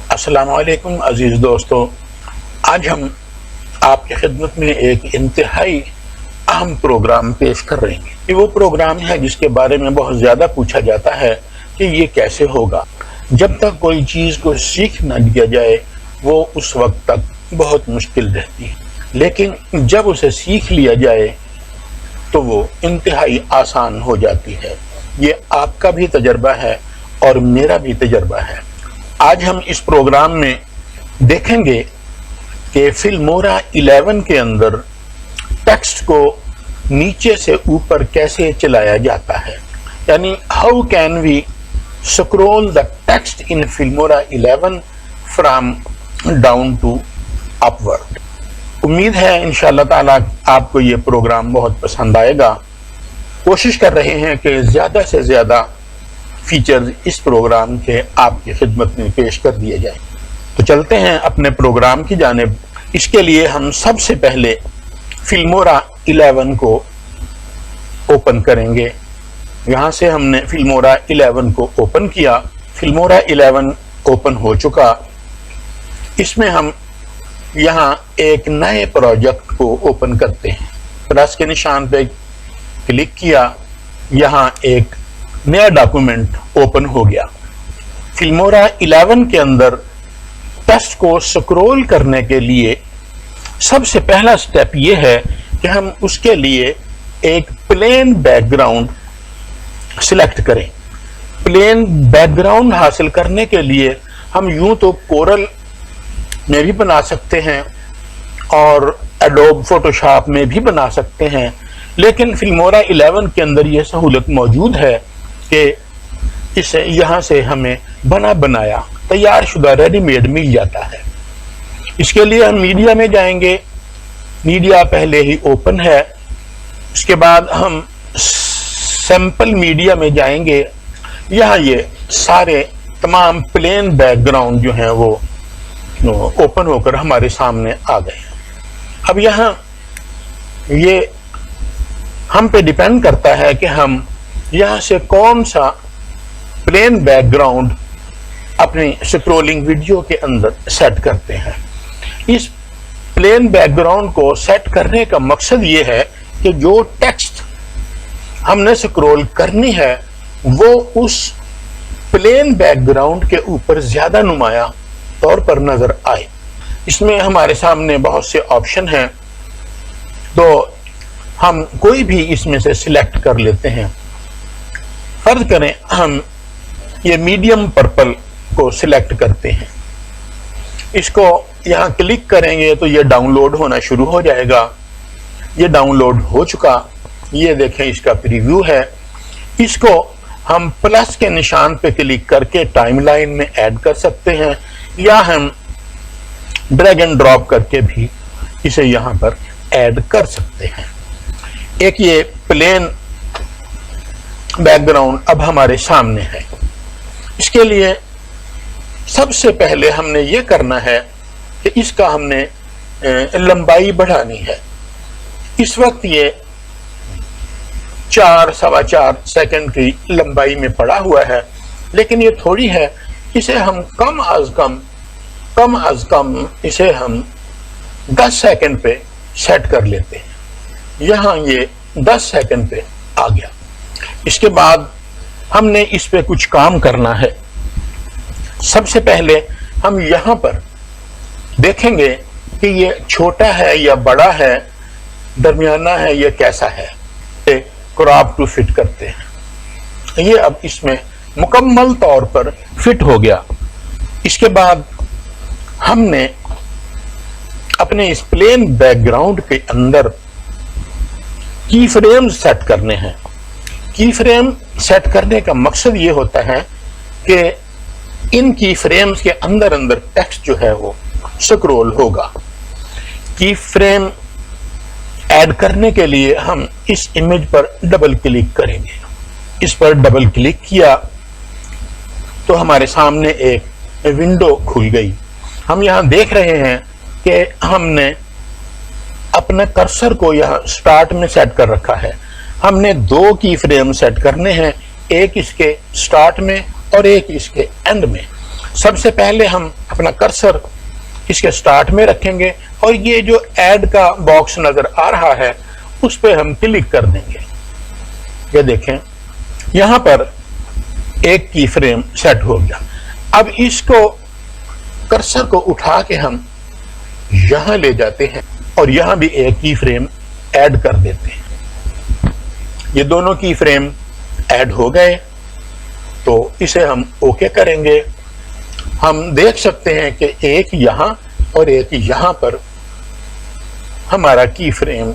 السلام علیکم عزیز دوستو، آج ہم آپ کی خدمت میں ایک انتہائی اہم پروگرام پیش کر رہے ہیں۔ یہ وہ پروگرام ہے جس کے بارے میں بہت زیادہ پوچھا جاتا ہے کہ یہ کیسے ہوگا۔ جب تک کوئی چیز کو سیکھ نہ لیا جائے وہ اس وقت تک بہت مشکل رہتی ہے، لیکن جب اسے سیکھ لیا جائے تو وہ انتہائی آسان ہو جاتی ہے۔ یہ آپ کا بھی تجربہ ہے اور میرا بھی تجربہ ہے۔ آج ہم اس پروگرام میں دیکھیں گے کہ فلمورا 11 کے اندر ٹیکسٹ کو نیچے سے اوپر کیسے چلایا جاتا ہے، یعنی how can we scroll the text in Filmora 11 from down to upward. امید ہے انشاءاللہ تعالی آپ کو یہ پروگرام بہت پسند آئے گا۔ کوشش کر رہے ہیں کہ زیادہ سے زیادہ فیچرز اس پروگرام کے آپ کی خدمت میں پیش کر دیے جائیں۔ تو چلتے ہیں اپنے پروگرام کی جانب۔ اس کے لیے ہم سب سے پہلے فلمورا 11 کو اوپن کریں گے۔ یہاں سے ہم نے فلمورا 11 کو اوپن کیا۔ فلمورا 11 اوپن ہو چکا۔ اس میں ہم یہاں ایک نئے پروجیکٹ کو اوپن کرتے ہیں۔ پلس کے نشان پہ کلک کیا، یہاں ایک نیا ڈاکومنٹ اوپن ہو گیا۔ فلمورا 11 کے اندر ٹیکسٹ کو سکرول کرنے کے لیے سب سے پہلا سٹیپ یہ ہے کہ ہم اس کے لیے ایک پلین بیک گراؤنڈ سلیکٹ کریں۔ پلین بیک گراؤنڈ حاصل کرنے کے لیے ہم یوں تو کورل میں بھی بنا سکتے ہیں اور ایڈوب فوٹوشاپ میں بھی بنا سکتے ہیں، لیکن فلمورا 11 کے اندر یہ سہولت موجود ہے کہ اسے یہاں سے ہمیں بنا بنایا تیار شدہ ریڈی میڈ مل جاتا ہے۔ اس کے لیے ہم میڈیا میں جائیں گے۔ میڈیا پہلے ہی اوپن ہے۔ اس کے بعد ہم سیمپل میڈیا میں جائیں گے۔ یہاں یہ سارے تمام پلین بیک گراؤنڈ جو ہیں وہ اوپن ہو کر ہمارے سامنے آ گئے ہیں۔ اب یہاں یہ ہم پہ ڈیپینڈ کرتا ہے کہ ہم یہاں سے کون سا پلین بیک گراؤنڈ اپنی سکرولنگ ویڈیو کے اندر سیٹ کرتے ہیں۔ اس پلین بیک گراؤنڈ کو سیٹ کرنے کا مقصد یہ ہے کہ جو ٹیکسٹ ہم نے سکرول کرنی ہے وہ اس پلین بیک گراؤنڈ کے اوپر زیادہ نمایاں طور پر نظر آئے۔ اس میں ہمارے سامنے بہت سے آپشن ہیں، تو ہم کوئی بھی اس میں سے سلیکٹ کر لیتے ہیں۔ فرض کریں ہم یہ میڈیم پرپل کو سلیکٹ کرتے ہیں۔ اس کو یہاں کلک کریں گے تو یہ ڈاؤن لوڈ ہونا شروع ہو جائے گا۔ یہ ڈاؤن لوڈ ہو چکا، یہ دیکھیں اس کا پریویو ہے۔ اس کو ہم پلس کے نشان پہ کلک کر کے ٹائم لائن میں ایڈ کر سکتے ہیں، یا ہم ڈریگ اینڈ ڈراپ کر کے بھی اسے یہاں پر ایڈ کر سکتے ہیں۔ ایک یہ پلین بیک گراؤنڈ اب ہمارے سامنے ہے۔ اس کے لیے سب سے پہلے ہم نے یہ کرنا ہے کہ اس کا ہم نے لمبائی بڑھانی ہے۔ اس وقت یہ 4 سوا 4 سیکنڈ کی لمبائی میں پڑا ہوا ہے، لیکن یہ تھوڑی ہے۔ اسے ہم کم از کم اسے ہم 10 سیکنڈ پہ سیٹ کر لیتے ہیں۔ یہاں یہ 10 سیکنڈ پہ آ گیا۔ اس کے بعد ہم نے اس پہ کچھ کام کرنا ہے۔ سب سے پہلے ہم یہاں پر دیکھیں گے کہ یہ چھوٹا ہے یا بڑا ہے، درمیانہ ہے، یہ کیسا ہے۔ کراپ ٹو فٹ کرتے ہیں۔ یہ اب اس میں مکمل طور پر فٹ ہو گیا۔ اس کے بعد ہم نے اپنے اس پلین بیک گراؤنڈ کے اندر کی فریم سیٹ کرنے ہیں۔ کی فریم سیٹ کرنے کا مقصد یہ ہوتا ہے کہ ان کی فریمز کے اندر ٹیکسٹ جو ہے وہ سکرول ہوگا۔ کی فریم ایڈ کرنے کے لیے ہم اس امیج پر ڈبل کلک کریں گے۔ اس پر ڈبل کلک کیا تو ہمارے سامنے ایک ونڈو کھل گئی۔ ہم یہاں دیکھ رہے ہیں کہ ہم نے اپنے کرسر کو یہاں سٹارٹ میں سیٹ کر رکھا ہے۔ ہم نے 2 کی فریم سیٹ کرنے ہیں، ایک اس کے سٹارٹ میں اور ایک اس کے اینڈ میں۔ سب سے پہلے ہم اپنا کرسر اس کے سٹارٹ میں رکھیں گے اور یہ جو ایڈ کا باکس نظر آ رہا ہے اس پہ ہم کلک کر دیں گے۔ یہ دیکھیں یہاں پر ایک کی فریم سیٹ ہو گیا۔ اب اس کو کرسر کو اٹھا کے ہم یہاں لے جاتے ہیں اور یہاں بھی ایک کی فریم ایڈ کر دیتے ہیں۔ یہ دونوں کی فریم ایڈ ہو گئے تو اسے ہم اوکے کریں گے۔ ہم دیکھ سکتے ہیں کہ ایک یہاں اور ایک یہاں پر ہمارا کی فریم،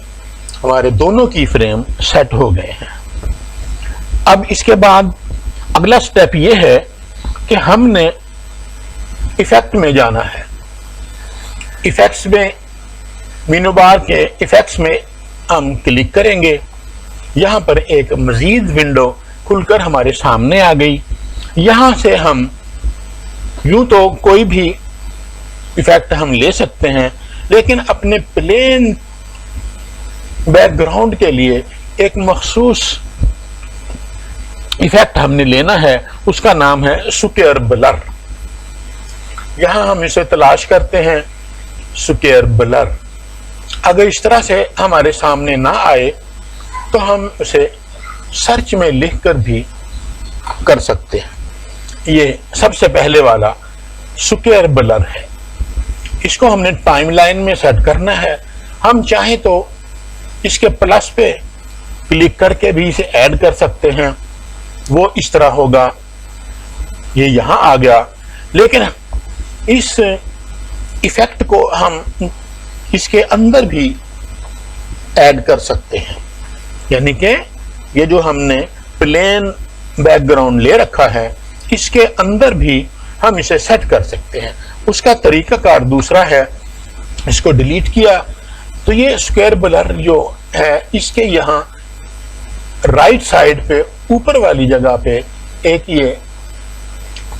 ہمارے دونوں کی فریم سیٹ ہو گئے ہیں۔ اب اس کے بعد اگلا سٹیپ یہ ہے کہ ہم نے ایفیکٹ میں جانا ہے۔ ایفیکٹس میں مینو بار کے ایفیکٹس میں ہم کلک کریں گے۔ یہاں پر ایک مزید ونڈو کھل کر ہمارے سامنے آ گئی۔ یہاں سے ہم یوں تو کوئی بھی ایفیکٹ ہم لے سکتے ہیں، لیکن اپنے پلین بیک گراؤنڈ کے لیے ایک مخصوص ایفیکٹ ہم نے لینا ہے، اس کا نام ہے سکیئر بلر۔ یہاں ہم اسے تلاش کرتے ہیں، سکیئر بلر۔ اگر اس طرح سے ہمارے سامنے نہ آئے تو ہم اسے سرچ میں لکھ کر بھی کر سکتے ہیں۔ یہ سب سے پہلے والا سکیئر بلر ہے۔ اس کو ہم نے ٹائم لائن میں سیٹ کرنا ہے۔ ہم چاہیں تو اس کے پلس پہ کلک کر کے بھی اسے ایڈ کر سکتے ہیں، وہ اس طرح ہوگا، یہ یہاں آ گیا۔ لیکن اس ایفیکٹ کو ہم اس کے اندر بھی ایڈ کر سکتے ہیں، یعنی کہ یہ جو ہم نے پلین بیک گراؤنڈ لے رکھا ہے اس کے اندر بھی ہم اسے سیٹ کر سکتے ہیں۔ اس کا طریقہ کار دوسرا ہے۔ اس کو ڈیلیٹ کیا تو یہ اسکوائر بلر جو ہے اس کے یہاں رائٹ سائڈ پہ اوپر والی جگہ پہ ایک یہ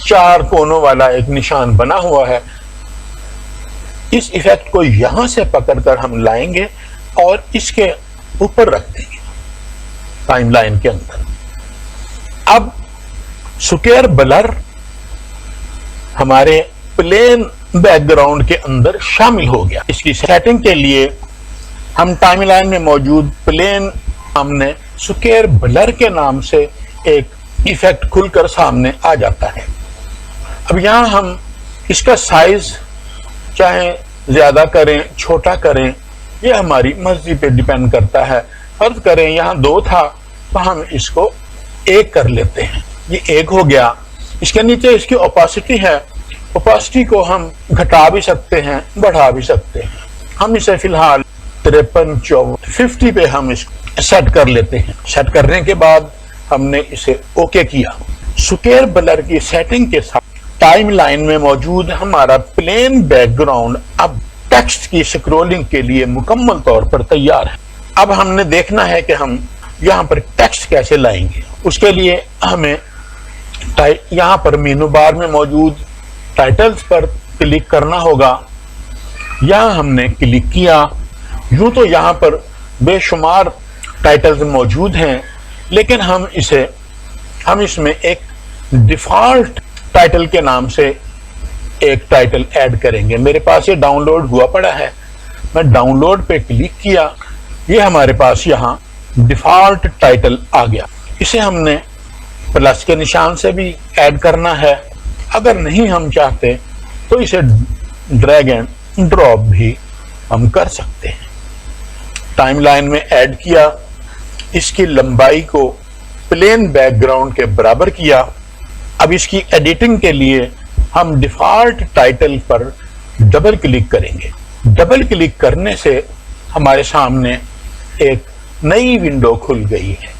4 کونوں والا ایک نشان بنا ہوا ہے۔ اس ایفیکٹ کو یہاں سے پکڑ کر ہم لائیں گے اور اس کے اوپر رکھ دیں گے ٹائم لائن کے اندر۔ اب سکیئر بلر ہمارے پلین بیک گراؤنڈ کے اندر شامل ہو گیا۔ اس کی سیٹنگ کے لیے ہم ٹائم لائن میں موجود پلین ہم نے سکیئر بلر کے نام سے ایک ایفیکٹ کھل کر سامنے آ جاتا ہے۔ اب یہاں ہم اس کا سائز چاہے زیادہ کریں چھوٹا کریں، یہ ہماری مرضی پہ ڈیپینڈ کرتا ہے۔ فرض کریں یہاں 2 تھا تو ہم اس کو 1 کر لیتے ہیں، یہ 1 ہو گیا۔ اس کے نیچے اس کی اوپاسٹی ہے، اوپاسٹی کو ہم گھٹا بھی سکتے ہیں بڑھا بھی سکتے ہیں۔ ہم اسے فی الحال 53 54 50 پہ ہم اس کو سیٹ کر لیتے ہیں۔ سیٹ کرنے کے بعد ہم نے اسے اوکے کیا۔ سکیئر بلر کی سیٹنگ کے ساتھ ٹائم لائن میں موجود ہمارا پلین بیک گراؤنڈ اب ٹیکسٹ کی سکرولنگ کے لیے مکمل طور پر تیار ہے۔ اب ہم نے دیکھنا ہے کہ ہم یہاں پر ٹیکسٹ کیسے لائیں گے۔ اس کے لیے ہمیں یہاں پر مینو بار میں موجود ٹائٹلز پر کلک کرنا ہوگا۔ یہاں ہم نے کلک کیا۔ یوں تو یہاں پر بے شمار ٹائٹلز موجود ہیں، لیکن ہم اس میں ایک ڈیفالٹ ٹائٹل کے نام سے ایک ٹائٹل ایڈ کریں گے۔ میرے پاس یہ ڈاؤن لوڈ ہوا پڑا ہے، میں ڈاؤن لوڈ پہ کلک کیا، یہ ہمارے پاس یہاں ڈیفالٹ ٹائٹل آ گیا۔ اسے ہم نے پلس کے نشان سے بھی ایڈ کرنا ہے، اگر نہیں ہم چاہتے تو اسے ڈریگ اینڈ ڈراپ بھی ہم کر سکتے ہیں۔ ٹائم لائن میں ایڈ کیا، اس کی لمبائی کو پلین بیک گراؤنڈ کے برابر کیا۔ اب اس کی ایڈیٹنگ کے لیے ہم ڈیفالٹ ٹائٹل پر ڈبل کلک کریں گے۔ ڈبل کلک کرنے سے ہمارے سامنے ایک نئی ونڈو کھل گئی ہے۔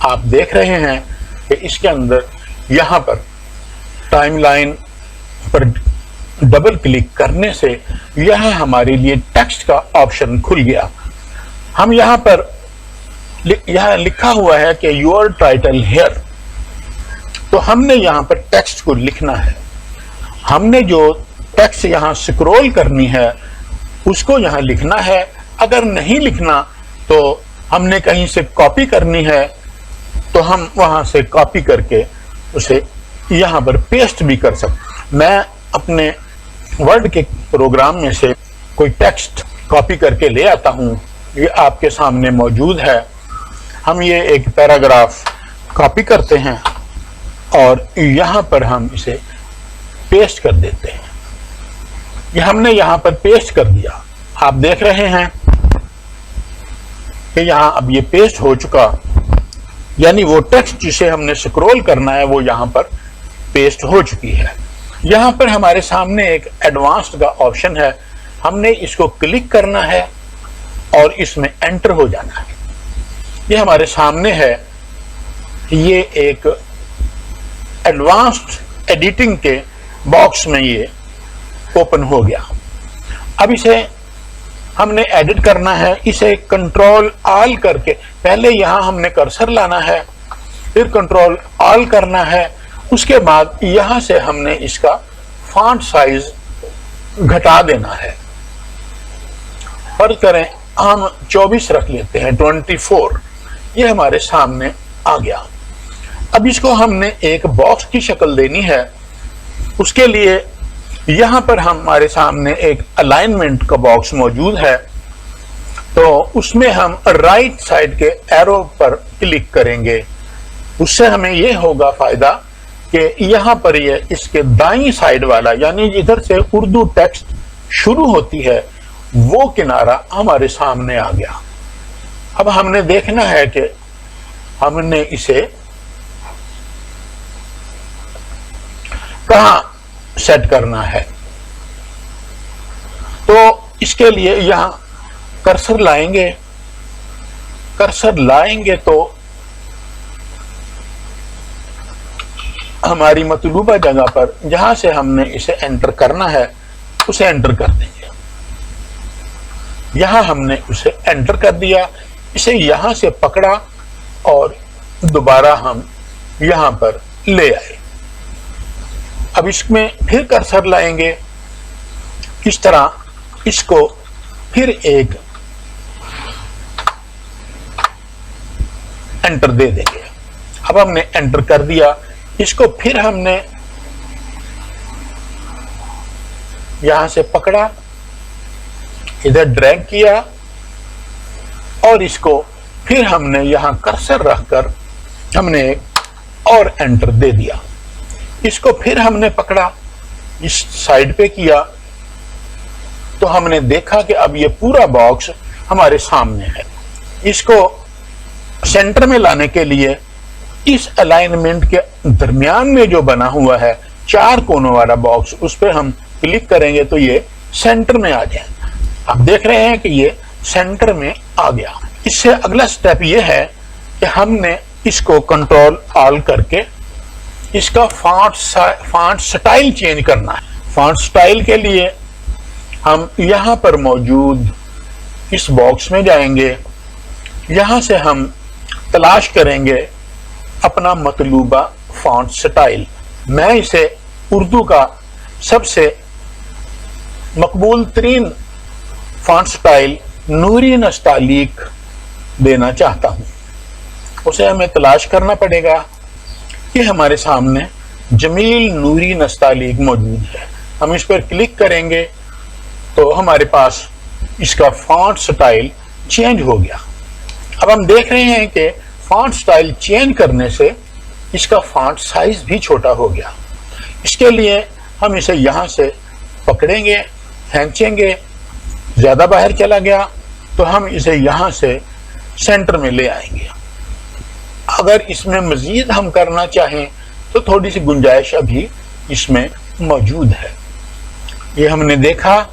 آپ دیکھ رہے ہیں کہ اس کے اندر یہاں پر ٹائم لائن پر ڈبل کلک کرنے سے یہاں ہمارے لیے ٹیکسٹ کا آپشن کھل گیا۔ ہم یہاں لکھا ہوا ہے کہ یور ٹائٹل ہیئر، تو ہم نے یہاں پر ٹیکسٹ کو لکھنا ہے۔ ہم نے جو ٹیکسٹ یہاں سکرول کرنی ہے اس کو یہاں لکھنا ہے۔ اگر نہیں لکھنا تو ہم نے کہیں سے کاپی کرنی ہے تو تو ہم وہاں سے کاپی کر کے اسے یہاں پر پیسٹ بھی کر سکتے. میں اپنے ورڈ کے پروگرام میں سے کوئی ٹیکسٹ کاپی کر کے لے آتا ہوں. یہ آپ کے سامنے موجود ہے. ہم یہ ایک پیراگراف کاپی کرتے ہیں اور یہاں پر ہم اسے پیسٹ کر دیتے ہیں. یہ ہم نے یہاں پر پیسٹ کر دیا. آپ دیکھ رہے ہیں کہ یہاں اب یہ پیسٹ ہو چکا، یعنی وہ ٹیکسٹ جسے ہم نے سکرول کرنا ہے وہ یہاں پر پیسٹ ہو چکی ہے. یہاں پر ہمارے سامنے ایک ایڈوانسڈ کا آپشن ہے. ہم نے اس کو کلک کرنا ہے اور اس میں انٹر ہو جانا ہے. یہ ہمارے سامنے ہے. یہ ایک ایڈوانسڈ ایڈیٹنگ کے باکس میں یہ اوپن ہو گیا. اب اسے ہم نے ایڈٹ کرنا ہے. اسے کنٹرول آل کر کے پہلے یہاں ہم نے کرسر لانا ہے، پھر کنٹرول آل کرنا ہے. اس کے بعد یہاں سے ہم نے اس کا فونٹ سائز گھٹا دینا ہے. فرض کریں ہم 24 رکھ لیتے ہیں، 24. یہ ہمارے سامنے آ گیا. اب اس کو ہم نے ایک باکس کی شکل دینی ہے. اس کے لیے یہاں پر ہمارے سامنے ایک الائنمنٹ کا باکس موجود ہے. تو اس میں ہم رائٹ سائڈ کے ایرو پر کلک کریں گے. اس سے ہمیں یہ ہوگا فائدہ کہ یہاں پر یہ اس کے دائیں سائڈ والا، یعنی ادھر سے اردو ٹیکسٹ شروع ہوتی ہے، وہ کنارہ ہمارے سامنے آ گیا. اب ہم نے دیکھنا ہے کہ ہم نے اسے کہاں سیٹ کرنا ہے. تو اس کے لیے یہاں کرسر لائیں گے. کرسر لائیں گے تو ہماری مطلوبہ جگہ پر جہاں سے ہم نے اسے انٹر کرنا ہے اسے انٹر کر دیں گے. یہاں ہم نے اسے انٹر کر دیا. اسے یہاں سے پکڑا اور دوبارہ ہم یہاں پر لے آئے. اب اس میں پھر کرسر لائیں گے. اس طرح اس کو پھر ایک انٹر دے دیں گے. اب ہم نے انٹر کر دیا. اس کو پھر ہم نے یہاں سے پکڑا، ادھر ڈریگ کیا اور اس کو پھر ہم نے یہاں کرسر رکھ کر ہم نے اور انٹر دے دیا. اس کو پھر ہم نے پکڑا، اس سائڈ پہ کیا تو ہم نے دیکھا کہ اب یہ پورا باکس ہمارے سامنے ہے. اس کو سینٹر میں لانے کے لیے اس الائنمنٹ کے درمیان میں جو بنا ہوا ہے 4 کونوں والا باکس، اس پہ ہم کلک کریں گے تو یہ سینٹر میں آ جائے. آپ دیکھ رہے ہیں کہ یہ سینٹر میں آ گیا. اس سے اگلا سٹیپ یہ ہے کہ ہم نے اس کو کنٹرول آل کر کے اس کا فونٹ سٹائل چینج کرنا ہے. فونٹ سٹائل کے لیے ہم یہاں پر موجود اس باکس میں جائیں گے. یہاں سے ہم تلاش کریں گے اپنا مطلوبہ فونٹ سٹائل. میں اسے اردو کا سب سے مقبول ترین فونٹ سٹائل نوری نستعلیق دینا چاہتا ہوں. اسے ہمیں تلاش کرنا پڑے گا. یہ ہمارے سامنے جمیل نوری نستعلیق موجود ہے. ہم اس پر کلک کریں گے تو ہمارے پاس اس کا فونٹ سٹائل چینج ہو گیا. اب ہم دیکھ رہے ہیں کہ فونٹ سٹائل چینج کرنے سے اس کا فونٹ سائز بھی چھوٹا ہو گیا. اس کے لیے ہم اسے یہاں سے پکڑیں گے، کھینچیں گے. زیادہ باہر چلا گیا تو ہم اسے یہاں سے سینٹر میں لے آئیں گے. اگر اس میں مزید ہم کرنا چاہیں تو تھوڑی سی گنجائش ابھی اس میں موجود ہے. یہ ہم نے دیکھا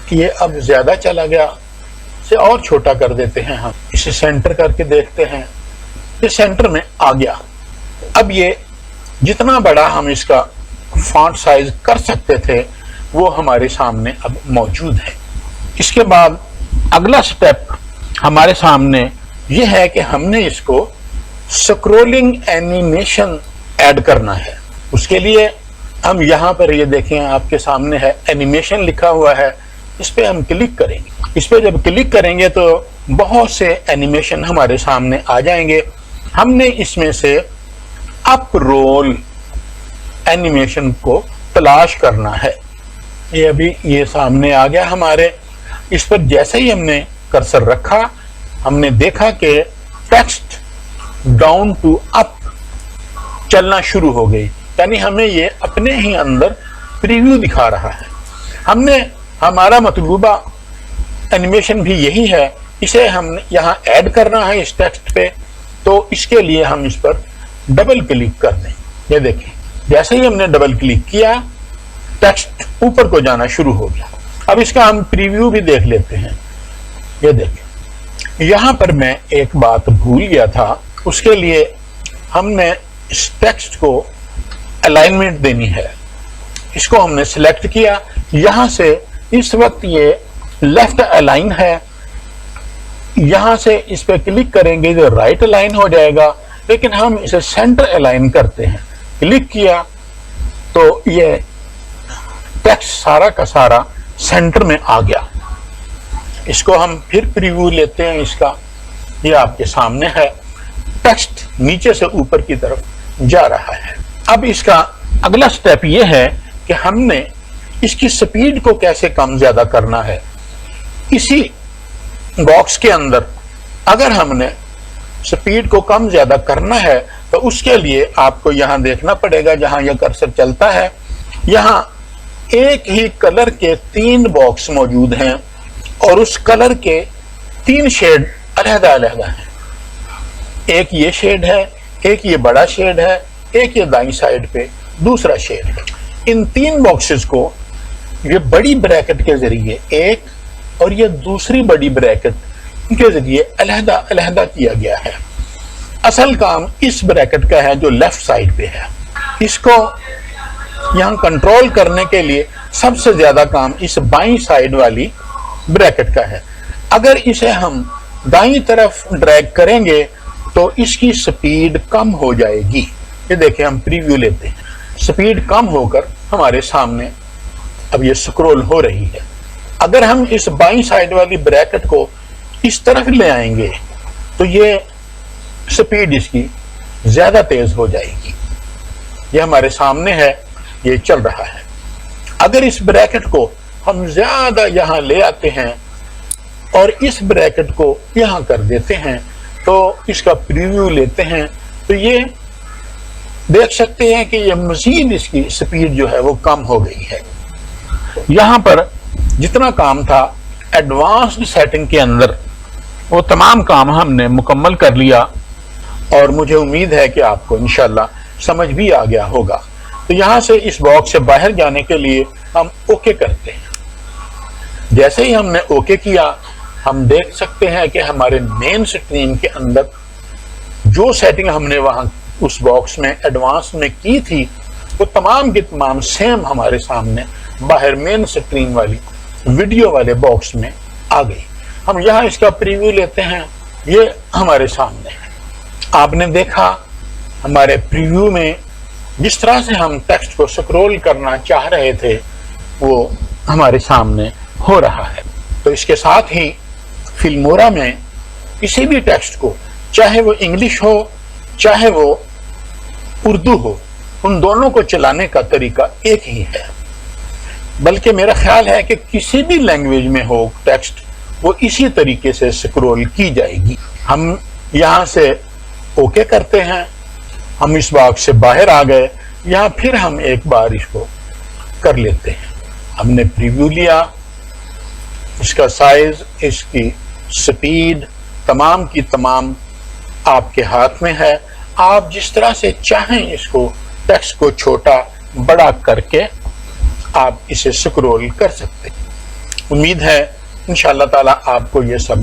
کہ یہ اب زیادہ چلا گیا. اسے اور چھوٹا کر دیتے ہیں. ہم اسے سینٹر کر کے دیکھتے ہیں. یہ سینٹر میں آ گیا. اب یہ جتنا بڑا ہم اس کا فونٹ سائز کر سکتے تھے وہ ہمارے سامنے اب موجود ہے. اس کے بعد اگلا سٹیپ ہمارے سامنے یہ ہے کہ ہم نے اس کو سکرولنگ اینیمیشن ایڈ کرنا ہے. اس کے لیے ہم یہاں پر یہ دیکھیں آپ کے سامنے ہے اینیمیشن لکھا ہوا ہے. اس پہ ہم کلک کریں گے. اس پہ جب کلک کریں گے تو بہت سے اینیمیشن ہمارے سامنے آ جائیں گے. ہم نے اس میں سے اپ رول اینیمیشن کو تلاش کرنا ہے. یہ ابھی یہ سامنے آ گیا ہمارے. اس پر جیسے ہی ہم نے کرسر رکھا ہم نے دیکھا کہ ٹیکسٹ ڈاؤن ٹو اپ چلنا شروع ہو گئی، یعنی ہمیں یہ اپنے ہی اندر پریویو دکھا رہا ہے. ہم نے ہمارا مطلوبہ اینیمیشن بھی یہی ہے، اسے ہم نے یہاں ایڈ کرنا ہے اس ٹیکسٹ پہ. تو اس کے لیے ہم اس پر ڈبل کلک کر دیں. یہ دیکھیں جیسے ہی ہم نے ڈبل کلک کیا ٹیکسٹ اوپر کو جانا شروع ہو گیا. اب اس کا ہم پریویو بھی دیکھ لیتے ہیں. یہ دیکھیں یہاں پر میں ایک بات بھول گیا تھا، اس کے لیے ہم نے اس ٹیکسٹ کو الائنمنٹ دینی ہے. اس کو ہم نے سلیکٹ کیا، یہاں سے اس وقت یہ لیفٹ الائن ہے، یہاں سے اس پہ کلک کریں گے تو رائٹ الائن ہو جائے گا، لیکن ہم اسے سینٹر الائن کرتے ہیں. کلک کیا تو یہ ٹیکسٹ سارا کا سارا سینٹر میں آ گیا. اس کو ہم پھر پریویو لیتے ہیں. اس کا یہ آپ کے سامنے ہے، ٹیکسٹ نیچے سے اوپر کی طرف جا رہا ہے. اب اس کا اگلا سٹیپ یہ ہے کہ ہم نے اس کی سپیڈ کو کیسے کم زیادہ کرنا ہے. اسی باکس کے اندر اگر ہم نے سپیڈ کو کم زیادہ کرنا ہے تو اس کے لیے آپ کو یہاں دیکھنا پڑے گا، جہاں یہ کرسر چلتا ہے یہاں ایک ہی کلر کے 3 باکس موجود ہیں اور اس کلر کے 3 شیڈ علیحدہ علیحدہ ہیں. ایک یہ شیڈ ہے، ایک یہ بڑا شیڈ ہے، ایک یہ دائیں سائڈ پہ دوسرا شیڈ ہے. ان 3 باکسز کو یہ بڑی بریکٹ کے ذریعے ایک اور یہ دوسری بڑی بریکٹ کے ذریعے علیحدہ علیحدہ کیا گیا ہے. اصل کام اس بریکٹ کا ہے جو لیفٹ سائڈ پہ ہے. اس کو یہاں کنٹرول کرنے کے لیے سب سے زیادہ کام اس بائیں سائڈ والی بریکٹ کا ہے. اگر اسے ہم دائیں طرف ڈریگ کریں گے تو اس کی سپیڈ کم ہو جائے گی. یہ دیکھیں ہم پریویو لیتے ہیں، سپیڈ کم ہو کر ہمارے سامنے اب یہ سکرول ہو رہی ہے. اگر ہم اس بائیں سائڈ والی بریکٹ کو اس طرف لے آئیں گے تو یہ سپیڈ اس کی زیادہ تیز ہو جائے گی. یہ ہمارے سامنے ہے، یہ چل رہا ہے. اگر اس بریکٹ کو ہم زیادہ یہاں لے آتے ہیں اور اس بریکٹ کو یہاں کر دیتے ہیں تو اس کا پریویو لیتے ہیں تو یہ دیکھ سکتے ہیں کہ یہ مزید اس کی سپیڈ جو ہے وہ کم ہو گئی ہے. یہاں پر جتنا کام تھا ایڈوانسڈ سیٹنگ کے اندر وہ تمام کام ہم نے مکمل کر لیا اور مجھے امید ہے کہ آپ کو انشاءاللہ سمجھ بھی آ گیا ہوگا. تو یہاں سے اس باکس سے باہر جانے کے لیے ہم اوکے کرتے ہیں. جیسے ہی ہم نے اوکے کیا ہم دیکھ سکتے ہیں کہ ہمارے مین سکرین کے اندر جو سیٹنگ ہم نے وہاں اس باکس میں ایڈوانس میں کی تھی وہ تمام کی تمام سیم ہمارے سامنے باہر مین سکرین والی ویڈیو والے باکس میں آ گئی. ہم یہاں اس کا پریویو لیتے ہیں، یہ ہمارے سامنے ہے. آپ نے دیکھا ہمارے پریویو میں جس طرح سے ہم ٹیکسٹ کو سکرول کرنا چاہ رہے تھے وہ ہمارے سامنے ہو رہا ہے. تو اس کے ساتھ ہی فلمورا میں کسی بھی ٹیکسٹ کو چاہے وہ انگلش ہو چاہے وہ اردو ہو ان دونوں کو چلانے کا طریقہ ایک ہی ہے. بلکہ میرا خیال ہے کہ کسی بھی لینگویج میں ہو ٹیکسٹ وہ اسی طریقے سے سکرول کی جائے گی. ہم یہاں سے اوکے کرتے ہیں، ہم اس باکس سے باہر آ گئے. یہاں پھر ہم ایک بار اس کو کر لیتے ہیں. ہم نے پریویو لیا، اس کا سائز، اس کی سپیڈ تمام کی تمام آپ کے ہاتھ میں ہے. آپ جس طرح سے چاہیں اس کو ٹیکسٹ کو چھوٹا بڑا کر کے آپ اسے سکرول کر سکتے ہیں. امید ہے انشاءاللہ تعالی آپ کو یہ سب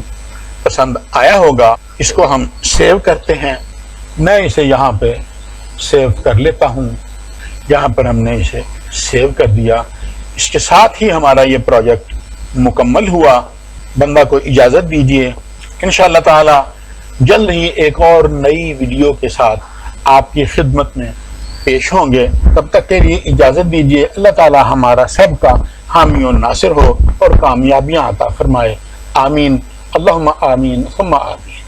پسند آیا ہوگا. اس کو ہم سیو کرتے ہیں. میں اسے یہاں پہ سیو کر لیتا ہوں. یہاں پر ہم نے اسے سیو کر دیا. اس کے ساتھ ہی ہمارا یہ پروجیکٹ مکمل ہوا. بندہ کو اجازت دیجیے، انشاءاللہ تعالی جلد ہی ایک اور نئی ویڈیو کے ساتھ آپ کی خدمت میں پیش ہوں گے. تب تک کے لیے اجازت دیجیے. اللہ تعالی ہمارا سب کا حامی و ناصر ہو اور کامیابیاں عطا فرمائے. آمین، اللہم آمین ثم آمین.